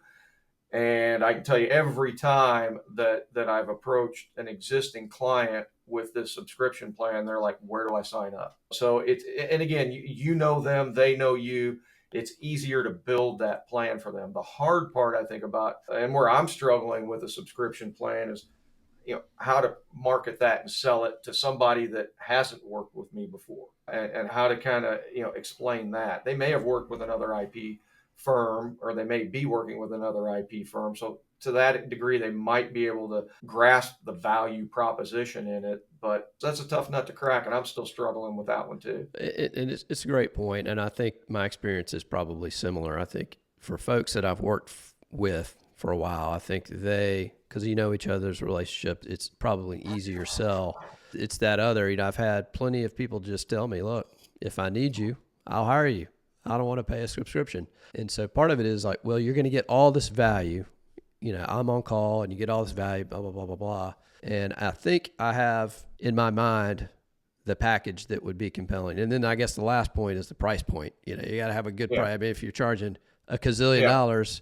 S1: And I can tell you every time that I've approached an existing client with this subscription plan, they're like, where do I sign up? So it's, and again, you know them, they know you. It's easier to build that plan for them. The hard part I think about, and where I'm struggling with a subscription plan, is how to market that and sell it to somebody that hasn't worked with me before, and how to kind of explain that they may have worked with another IP firm, or they may be working with another IP firm, so to that degree they might be able to grasp the value proposition in it, but that's a tough nut to crack, and I'm still struggling with that one too.
S3: And it's a great point, and I think my experience is probably similar. I think for folks that I've worked with for a while, I think because each other's relationship, it's probably easier sell. It's that other, I've had plenty of people just tell me, look, if I need you, I'll hire you. I don't want to pay a subscription. And so part of it is like, well, you're going to get all this value. I'm on call and you get all this value, blah, blah, blah, blah, blah. And I think I have in my mind the package that would be compelling. And then I guess the last point is the price point. You got to have a good price. I mean, if you're charging $1 gazillion,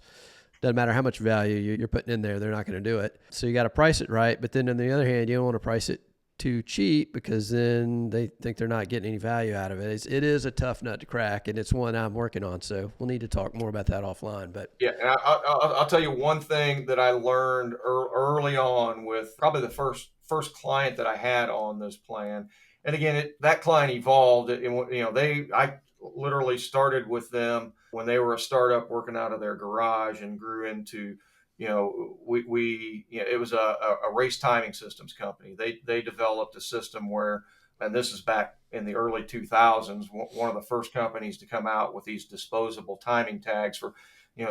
S3: doesn't matter how much value you're putting in there, they're not going to do it. So you got to price it right. But then on the other hand, you don't want to price it too cheap because then they think they're not getting any value out of it. It is a tough nut to crack, and it's one I'm working on. So we'll need to talk more about that offline. But
S1: yeah, and I'll tell you one thing that I learned early on with probably the first client that I had on this plan. And again, that client evolved. I literally started with them when they were a startup working out of their garage, and grew into, it was a race timing systems company. They developed a system where, and this is back in the early 2000s, one of the first companies to come out with these disposable timing tags for,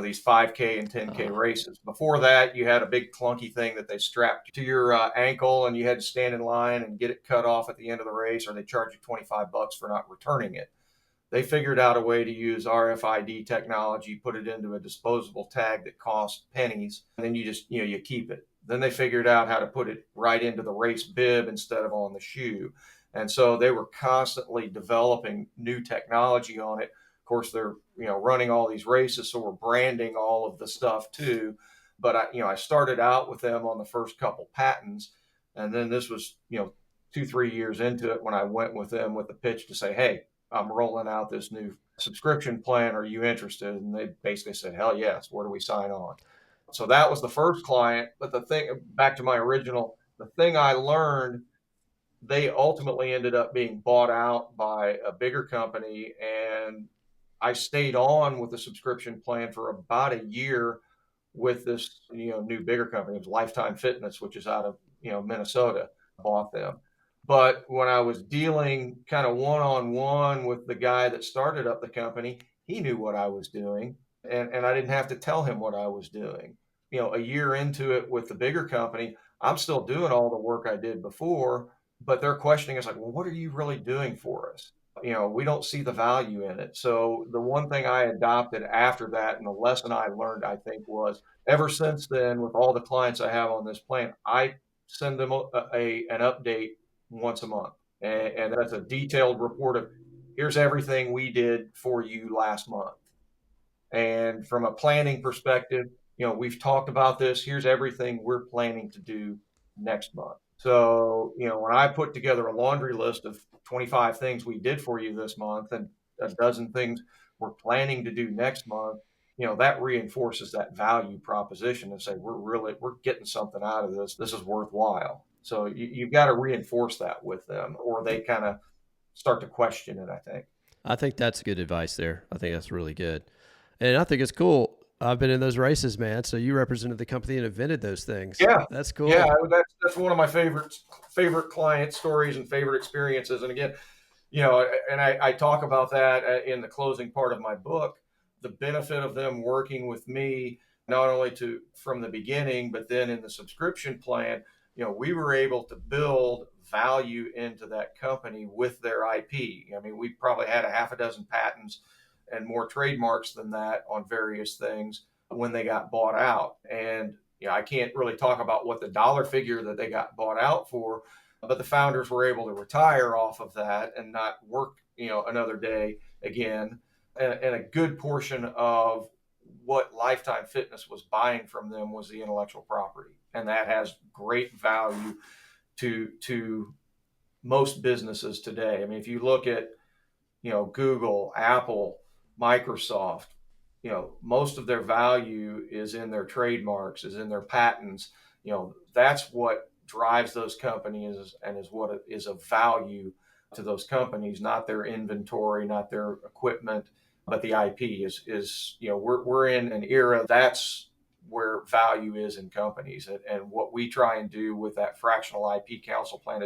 S1: these 5K and 10K races. Before that, you had a big clunky thing that they strapped to your ankle, and you had to stand in line and get it cut off at the end of the race, or they charge you $25 for not returning it. They figured out a way to use RFID technology, put it into a disposable tag that costs pennies, and then you just, you keep it. Then they figured out how to put it right into the race bib instead of on the shoe. And so they were constantly developing new technology on it. Of course, they're, running all these races, so we're branding all of the stuff too. But I started out with them on the first couple patents, and then this was, 2-3 years into it when I went with them with the pitch to say, hey, I'm rolling out this new subscription plan. Are you interested? And they basically said, hell yes. Where do we sign on? So that was the first client. But back to my original, the thing I learned, they ultimately ended up being bought out by a bigger company. And I stayed on with the subscription plan for about a year with this, new bigger company. It was Lifetime Fitness, which is out of, Minnesota, bought them. But when I was dealing kind of one-on-one with the guy that started up the company, he knew what I was doing, and I didn't have to tell him what I was doing. A year into it with the bigger company, I'm still doing all the work I did before, but they're questioning us like, well, what are you really doing for us? We don't see the value in it. So the one thing I adopted after that, and the lesson I learned, I think, was ever since then, with all the clients I have on this plan, I send them an update once a month. And that's a detailed report of here's everything we did for you last month. And from a planning perspective, we've talked about this. Here's everything we're planning to do next month. So, when I put together a laundry list of 25 things we did for you this month and a dozen things we're planning to do next month, that reinforces that value proposition and say, we're getting something out of this. This is worthwhile. So you've got to reinforce that with them, or they kind of start to question it, I think.
S3: I think that's good advice there. I think that's really good. And I think it's cool. I've been in those races, man. So you represented the company and invented those things.
S1: Yeah.
S3: That's
S1: Yeah.
S3: cool.
S1: That's one of my favorite client stories and favorite experiences. And again, and I talk about that in the closing part of my book, the benefit of them working with me, not only from the beginning, but then in the subscription plan, we were able to build value into that company with their IP. I mean, we probably had a half a dozen patents and more trademarks than that on various things when they got bought out. And I can't really talk about what the dollar figure that they got bought out for, but the founders were able to retire off of that and not work, another day again. And a good portion of what Lifetime Fitness was buying from them was the intellectual property, and that has great value to most businesses today. I mean, if you look at Google, Apple, Microsoft, most of their value is in their trademarks, is in their patents. That's what drives those companies and is what is of value to those companies, not their inventory, not their equipment, but the IP is we're in an era that's where value is in companies. And what we try and do with that fractional IP council plan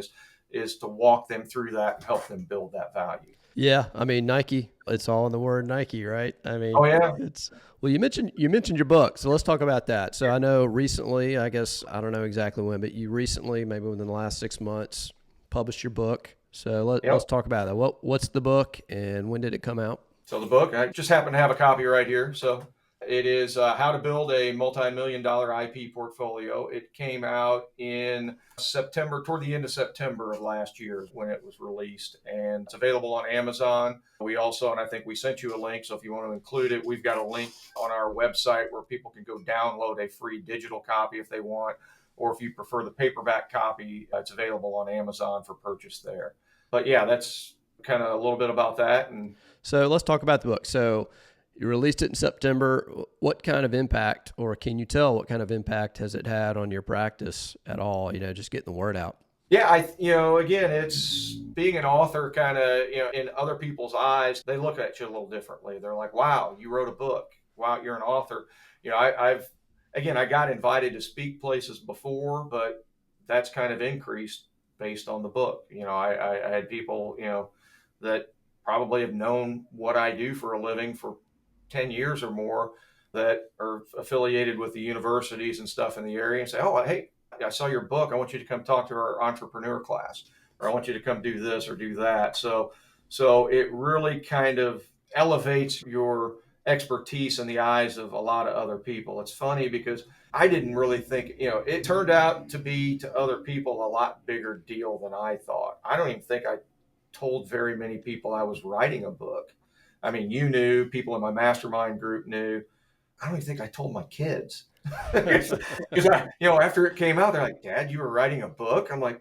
S1: is to walk them through that and help them build that value.
S3: Yeah, I mean Nike. It's all in the word Nike, right? I mean,
S1: oh yeah,
S3: it's well. You mentioned your book, so let's talk about that. So I know recently, I guess I don't know exactly when, but you recently, maybe within the last 6 months, published your book. So let's talk about that. What's the book, and when did it come out?
S1: So the book, I just happen to have a copy right here. So it is How to Build a Multi-Million-Dollar IP Portfolio. It came out in September, toward the end of September of last year when it was released, and it's available on Amazon. We also, and I think we sent you a link, so if you want to include it, we've got a link on our website where people can go download a free digital copy if they want, or if you prefer the paperback copy, it's available on Amazon for purchase there. But yeah, that's kind of a little bit about that. And
S3: so let's talk about the book. So you released it in September. What kind of impact, or can you tell what kind of impact has it had on your practice at all? Just getting the word out.
S1: Yeah, again, it's being an author kind of, in other people's eyes, they look at you a little differently. They're like, wow, you wrote a book. Wow, you're an author. I got invited to speak places before, but that's kind of increased based on the book. I had people, that probably have known what I do for a living for 10 years or more that are affiliated with the universities and stuff in the area and say, oh, hey, I saw your book. I want you to come talk to our entrepreneur class, or I want you to come do this or do that. So it really kind of elevates your expertise in the eyes of a lot of other people. It's funny because I didn't really think, it turned out to be to other people a lot bigger deal than I thought. I don't even think I told very many people I was writing a book. I mean, you knew, people in my mastermind group knew. I don't even think I told my kids. Because after it came out, they're like, Dad, you were writing a book? I'm like,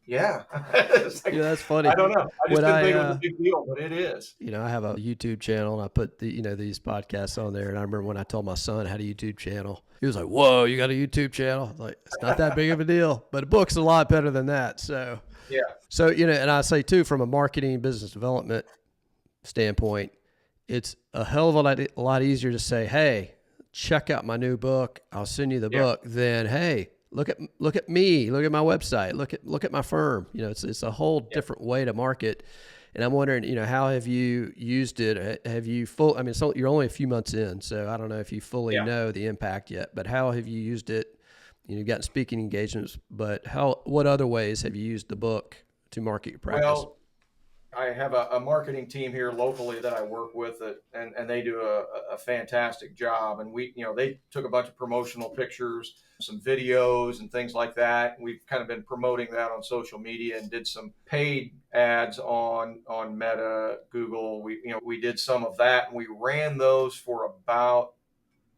S1: yeah. It's like,
S3: That's funny.
S1: I don't know. I just
S3: When
S1: didn't think it was a big deal, but it is.
S3: I have a YouTube channel, and I put these podcasts on there. And I remember when I told my son I had a YouTube channel, he was like, "Whoa, you got a YouTube channel?" I was like, it's not that big of a deal, but a book's a lot better than that. So
S1: yeah.
S3: So and I say too, from a marketing business development standpoint, it's a hell of a lot easier to say, "Hey, check out my new book. I'll send you the book." Than, "Hey, look at me, look at my website, look at my firm." It's a whole different way to market. And I'm wondering, how have you used it? Have you so you're only a few months in, so I don't know if you fully know the impact yet, but how have you used it? You've gotten speaking engagements, but what other ways have you used the book to market your practice?
S1: Well, I have a marketing team here locally that I work with, and they do a fantastic job. And they took a bunch of promotional pictures, some videos and things like that. We've kind of been promoting that on social media and did some paid ads on Meta, Google. We did some of that, and we ran those for about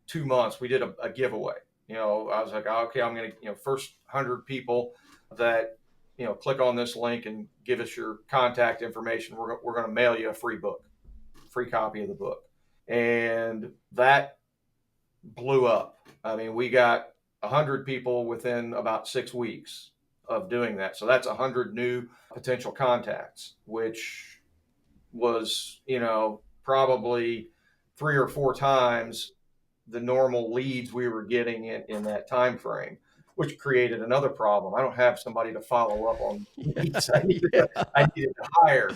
S1: 2 months. We did a giveaway. I was like, okay, I'm going to, first 100 people that click on this link and give us your contact information. We're going to mail you a free copy of the book. And that blew up. I mean, we got 100 people within about 6 weeks of doing that. So that's 100 new potential contacts, which was, probably 3 or 4 times the normal leads we were getting in that time frame, which created another problem. I don't have somebody to follow up on leads. I needed to hire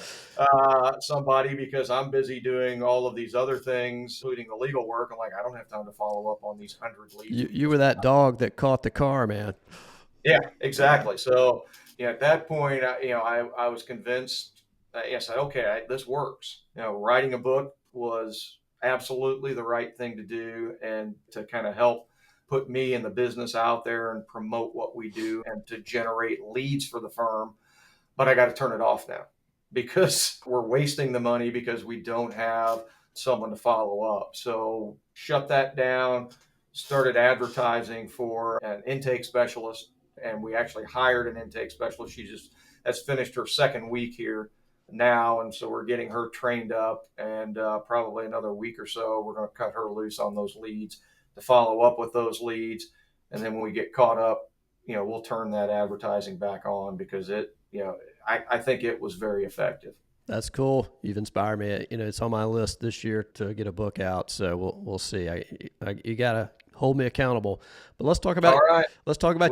S1: somebody because I'm busy doing all of these other things, including the legal work. I'm like, I don't have time to follow up on these 100 leads.
S3: You were that dog that caught the car, man.
S1: Yeah, exactly. So, at that point, I was convinced. I said, okay, this works. Writing a book was absolutely the right thing to do, and to kind of help put me and the business out there and promote what we do and to generate leads for the firm. But I got to turn it off now because we're wasting the money because we don't have someone to follow up. So shut that down, started advertising for an intake specialist, and we actually hired an intake specialist. She just has finished her second week here now, and so we're getting her trained up, and probably another week or so we're going to cut her loose on those leads to follow up with those leads. And then when we get caught up, we'll turn that advertising back on because I think it was very effective.
S3: That's cool. You've inspired me. It's on my list this year to get a book out. So we'll see. You gotta hold me accountable. But let's talk about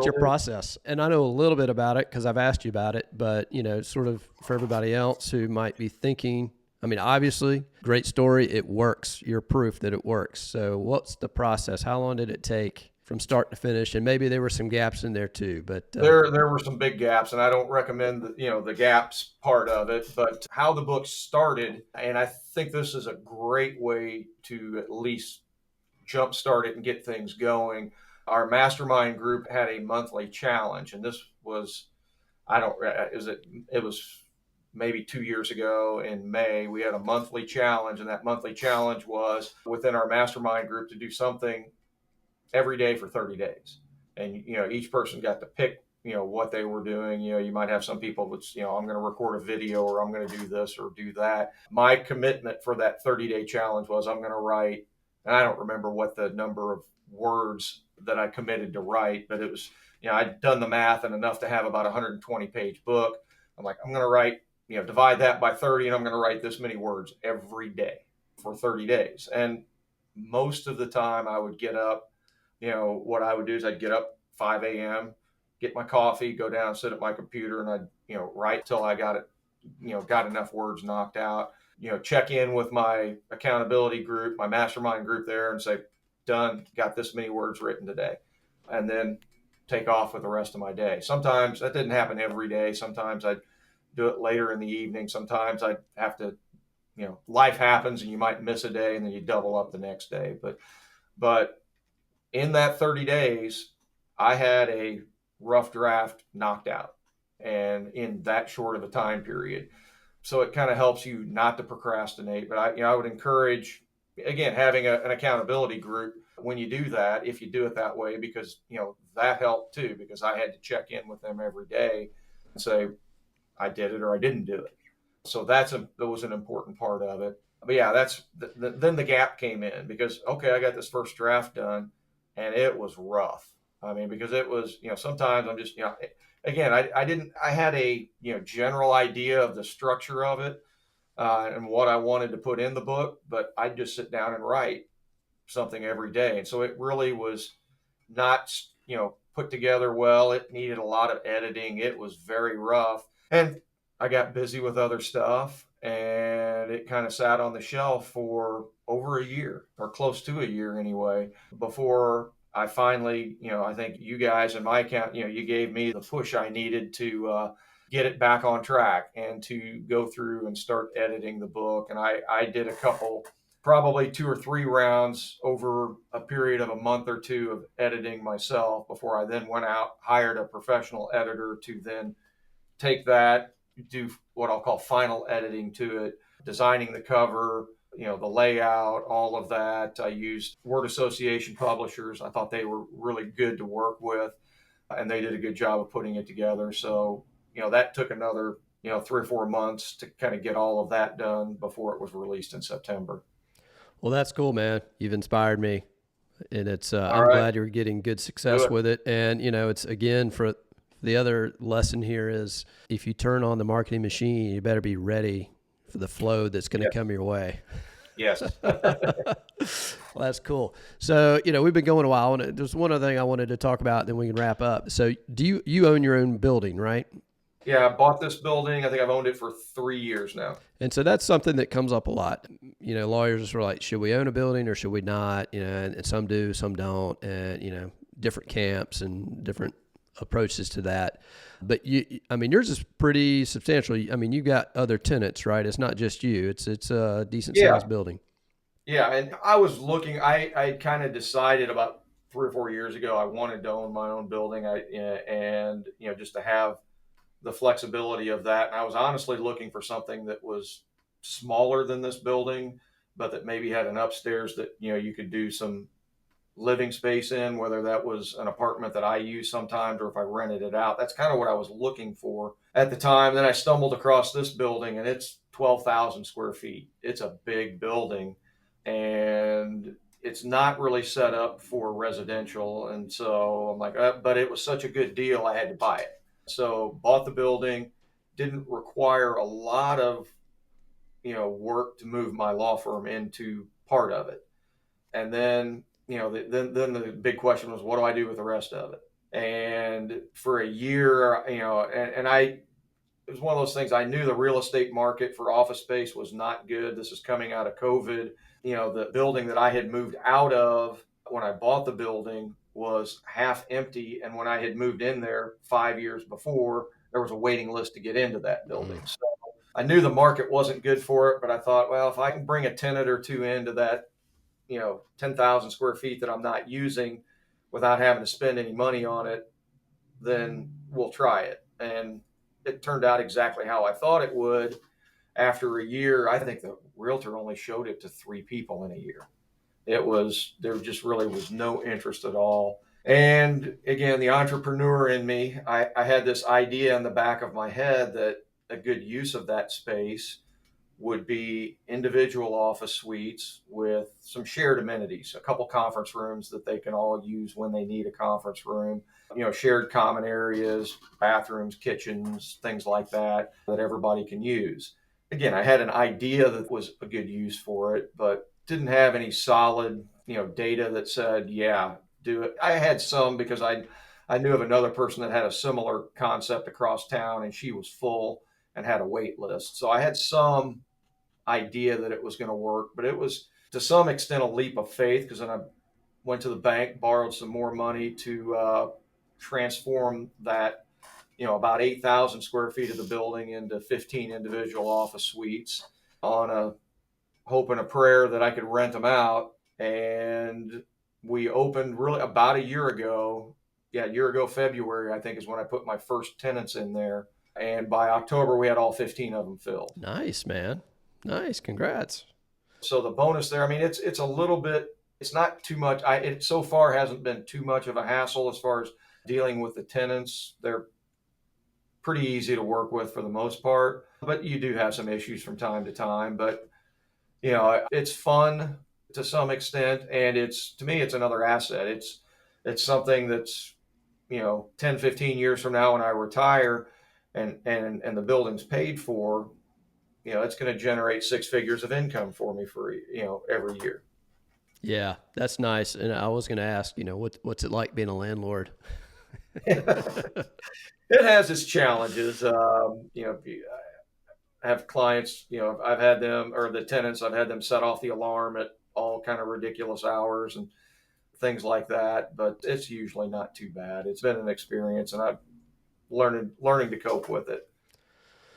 S3: your process. And I know a little bit about it because I've asked you about it. But sort of for everybody else who might be thinking, I mean, obviously, great story. It works. You're proof that it works. So what's the process? How long did it take from start to finish? And maybe there were some gaps in there too, but
S1: there were some big gaps, and I don't recommend the gaps part of it, but how the book started. And I think this is a great way to at least jumpstart it and get things going. Our mastermind group had a monthly challenge, and this was, it was maybe 2 years ago in May. We had a monthly challenge, and that monthly challenge was within our mastermind group to do something every day for 30 days. And, each person got to pick, what they were doing. You might have some people that's, I'm going to record a video, or I'm going to do this or do that. My commitment for that 30-day challenge was I'm going to write, and I don't remember what the number of words that I committed to write, but it was, I'd done the math and enough to have about a 120-page book. I'm like, I'm going to write, divide that by 30, and I'm going to write this many words every day for 30 days. And most of the time I would get up, what I would do is I'd get up 5 a.m., get my coffee, go down, sit at my computer, and I'd, write till I got it, got enough words knocked out, check in with my accountability group, my mastermind group there, and say, done, got this many words written today. And then take off with the rest of my day. Sometimes that didn't happen every day. Sometimes I'd do it later in the evening. Sometimes I'd have to, life happens and you might miss a day and then you double up the next day. But in that 30 days, I had a rough draft knocked out, and in that short of a time period. So it kind of helps you not to procrastinate. But I would encourage, again, having an accountability group when you do that, if you do it that way, because, that helped too, because I had to check in with them every day and say, I did it or I didn't do it. So that was an important part of it. But yeah, then the gap came in because, okay, I got this first draft done. And it was rough. I mean, because it was, sometimes I'm just, again, I had a, general idea of the structure of it and what I wanted to put in the book, but I'd just sit down and write something every day. And so it really was not, put together well. It needed a lot of editing. It was very rough. And I got busy with other stuff, and it kind of sat on the shelf for over a year, or close to a year anyway, before I finally, I think you guys in my account, you gave me the push I needed to get it back on track and to go through and start editing the book. And I did a couple, probably 2 or 3 rounds over a period of a month or two of editing myself before I then went out, hired a professional editor to then take that, do what I'll call final editing to it, designing the cover, the layout, all of that. I used word association publishers. I thought they were really good to work with, and they did a good job of putting it together. So, that took another, 3 or 4 months to kind of get all of that done before it was released in September.
S3: Well, that's cool, man. You've inspired me, and it's, I'm
S1: right.
S3: glad you're getting good success with it. And, it's, again, for The other lesson here is if you turn on the marketing machine, you better be ready for the flow that's going to come your way.
S1: Yes.
S3: Well, that's cool. So, we've been going a while, and there's one other thing I wanted to talk about, then we can wrap up. So, you own your own building, right?
S1: Yeah, I bought this building. I think I've owned it for 3 years now.
S3: And so that's something that comes up a lot. Lawyers are sort of like, should we own a building or should we not? And some do, some don't, and different camps and different approaches to that. But yours is pretty substantial. You got other tenants, right? It's not just you. It's a decent sized building.
S1: Yeah, and I was looking. I kind of decided about 3 or 4 years ago I wanted to own my own building. And just to have the flexibility of that. And I was honestly looking for something that was smaller than this building, but that maybe had an upstairs that you could do some living space in, whether that was an apartment that I use sometimes or if I rented it out. That's kind of what I was looking for at the time. Then I stumbled across this building, and it's 12,000 square feet. It's a big building, and it's not really set up for residential. And so I'm like, but it was such a good deal, I had to buy it. So bought the building. Didn't require a lot of work to move my law firm into part of it. And then then the big question was, what do I do with the rest of it? And for a year, and it was one of those things. I knew the real estate market for office space was not good. This is coming out of COVID. The building that I had moved out of when I bought the building was half empty. And when I had moved in there 5 years before, there was a waiting list to get into that building. So I knew the market wasn't good for it, but I thought, well, if I can bring a tenant or two into that, 10,000 square feet that I'm not using without having to spend any money on it, then we'll try it. And it turned out exactly how I thought it would. After a year, I think the realtor only showed it to 3 people in a year. There just really was no interest at all. And again, the entrepreneur in me, I had this idea in the back of my head that a good use of that space would be individual office suites with some shared amenities, a couple conference rooms that they can all use when they need a conference room, shared common areas, bathrooms, kitchens, things like that everybody can use. Again, I had an idea that was a good use for it, but didn't have any solid, data that said, yeah, do it. I had some because I knew of another person that had a similar concept across town, and she was full and had a wait list. So I had some idea that it was going to work, but it was to some extent a leap of faith, because then I went to the bank, borrowed some more money to transform that, about 8,000 square feet of the building into 15 individual office suites on a hope and a prayer that I could rent them out. And we opened really about a year ago. Yeah, a year ago, February, I think, is when I put my first tenants in there. And by October, we had all 15 of them filled.
S3: Nice, man. Nice. Congrats.
S1: So the bonus there, it's a little bit, it's not too much. It so far hasn't been too much of a hassle as far as dealing with the tenants. They're pretty easy to work with for the most part, but you do have some issues from time to time. But, it's fun to some extent. And to me, it's another asset. It's something that's, 10, 15 years from now when I retire and the building's paid for, it's going to generate 6 figures of income for me for, every year.
S3: Yeah, that's nice. And I was going to ask, what's it like being a landlord?
S1: It has its challenges. I have clients, I've had them, or the tenants, I've had them set off the alarm at all kind of ridiculous hours and things like that, but it's usually not too bad. It's been an experience, and I'm learning to cope with it.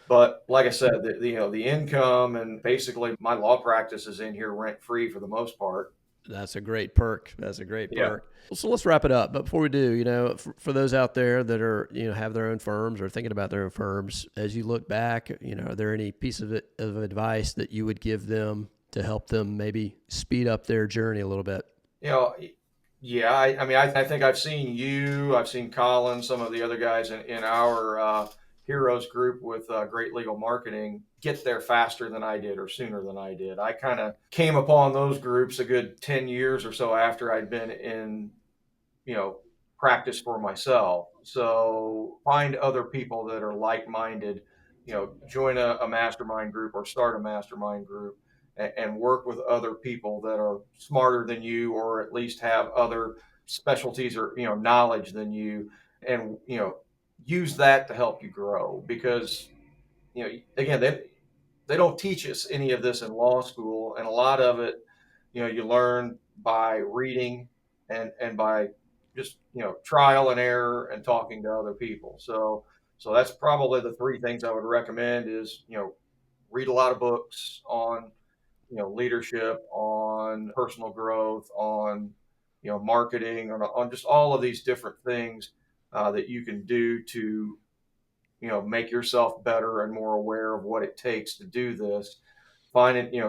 S1: But like I said, the income, and basically my law practice is in here rent free for the most part.
S3: That's a great perk. That's a great
S1: Yeah.
S3: perk. So let's wrap it up. But before we do, for those out there that are, have their own firms or thinking about their own firms, as you look back, are there any piece of advice that you would give them to help them maybe speed up their journey a little bit?
S1: Yeah, I think I've seen Colin, some of the other guys in our heroes group with Great Legal Marketing get there faster than I did, or sooner than I did. I kind of came upon those groups a good 10 years or so after I'd been in, practice for myself. So find other people that are like-minded, join a mastermind group or start a mastermind group and work with other people that are smarter than you, or at least have other specialties or, knowledge than you. And, use that to help you grow, because, again, they don't teach us any of this in law school. And a lot of it, you learn by reading and by just, trial and error and talking to other people. So that's probably the three things I would recommend is, read a lot of books on, leadership, on personal growth, on, marketing, on just all of these different things that you can do to, make yourself better and more aware of what it takes to do this. Finding,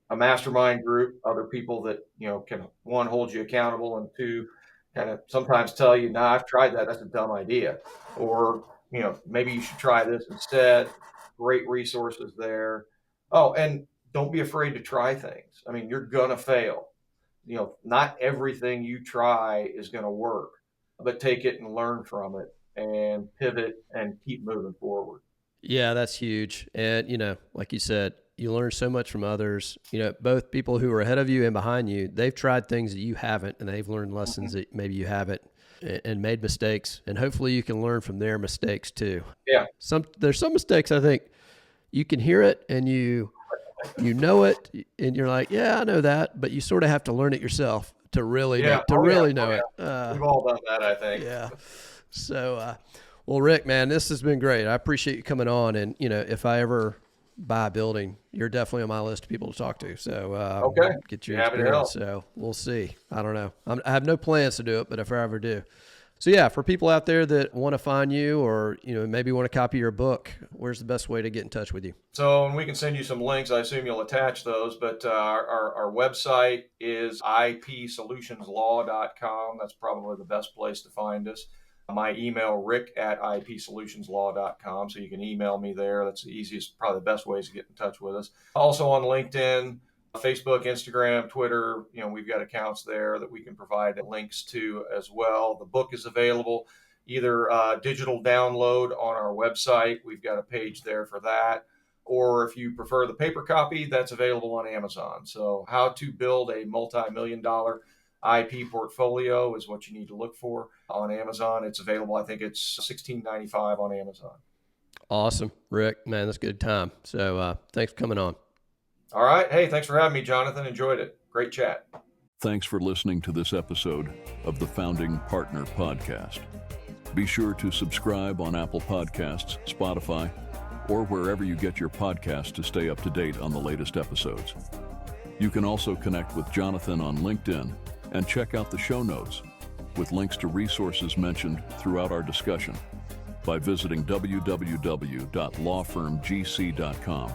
S1: a mastermind group, other people that, can, one, hold you accountable, and two, kind of sometimes tell you, nah, I've tried that. That's a dumb idea. Or, maybe you should try this instead. Great resources there. Oh, and don't be afraid to try things. I mean, you're going to fail. Not everything you try is going to work, but take it and learn from it and pivot and keep moving forward.
S3: Yeah, that's huge. And, like you said, you learn so much from others, both people who are ahead of you and behind you. They've tried things that you haven't, and they've learned lessons that maybe you haven't, and made mistakes. And hopefully you can learn from their mistakes too.
S1: Yeah.
S3: There's some mistakes, I think you can hear it and you know it, and you're like, yeah, I know that, but you sort of have to learn it yourself to really know it.
S1: We've all done that, I think.
S3: Yeah. So, well, Rick, man, this has been great. I appreciate you coming on. And, if I ever buy a building, you're definitely on my list of people to talk to. So,
S1: okay,
S3: get your experience. So we'll see. I don't know. I have no plans to do it, but if I ever do. So yeah, for people out there that want to find you, or, maybe want to copy your book, where's the best way to get in touch with you?
S1: So, and we can send you some links. I assume you'll attach those, but our website is ipsolutionslaw.com. That's probably the best place to find us. My email, rick@ipsolutionslaw.com. So you can email me there. That's the easiest, probably the best ways to get in touch with us. Also on LinkedIn, Facebook, Instagram, Twitter, we've got accounts there that we can provide links to as well. The book is available either digital download on our website. We've got a page there for that. Or if you prefer the paper copy, that's available on Amazon. So how to build a multi-million-dollar IP portfolio is what you need to look for on Amazon. It's available. I think it's $16.95 on Amazon.
S3: Awesome. Rick, man, that's a good time. So thanks for coming on.
S1: All right. Hey, thanks for having me, Jonathan. Enjoyed it. Great chat.
S2: Thanks for listening to this episode of the Founding Partner Podcast. Be sure to subscribe on Apple Podcasts, Spotify, or wherever you get your podcasts to stay up to date on the latest episodes. You can also connect with Jonathan on LinkedIn and check out the show notes with links to resources mentioned throughout our discussion by visiting www.lawfirmgc.com.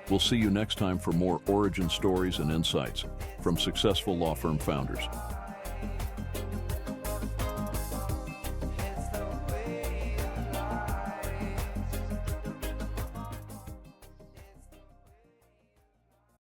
S2: We'll see you next time for more origin stories and insights from successful law firm founders.